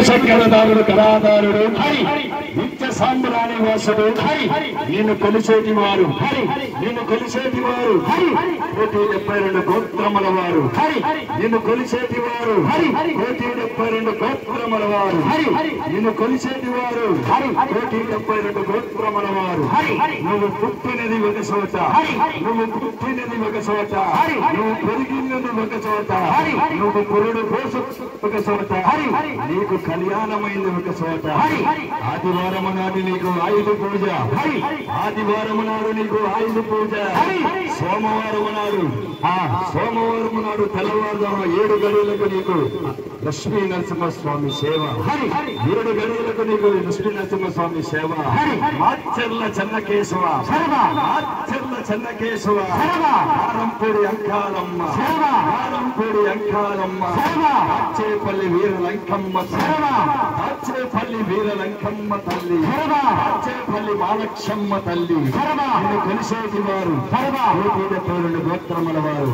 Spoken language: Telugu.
చక్రధారుడు కళాధారుడు నిత్య సాంబరాణి వాసుడు నిన్ను కొలిసేటి వారు నిన్ను కొలిసేటి వారు 172 గోత్రముల వారు నిన్ను కొలిసేటి వారు 172 గోత్రముల వారు నిన్ను కొలిసేటి వారు 172 గోత్రముల వారు నువ్వు పుట్టినది ఒక చోట నువ్వు పుట్టినది ఒక చోట నువ్వు పెరిగినది ఒక చోట నువ్వు పురుడు కోసం ఒక చోట నీకు కళ్యాణమైంది ఒక చోట ఆదివారం నాడు నీకు ఆయుధ పూజ ఆదివారం నాడు నీకు ఆయుధ పూజ సోమవారం నాడు తెల్లవారుజామున 7 గడియలకు నీకు లక్ష్మీ నరసింహస్వామి సేవ 7 గడియలకు నీకు లక్ష్మీ నరసింహస్వామి సేవ మాచర్ల చెన్నకేశవ మాచర్ల చెన్నకేశవ కారంపూడి అంకాలమ్మ కారంపూడి అంకాలమ్మ దాచేపల్లి వీరలంకమ్మ దాచేపల్లి వీరలంకమ్మ తల్లి దాచేపల్లి బాలక్షమ్మ తల్లి నిన్ను కొలిసేటి వారు 172 గోత్రముల వారు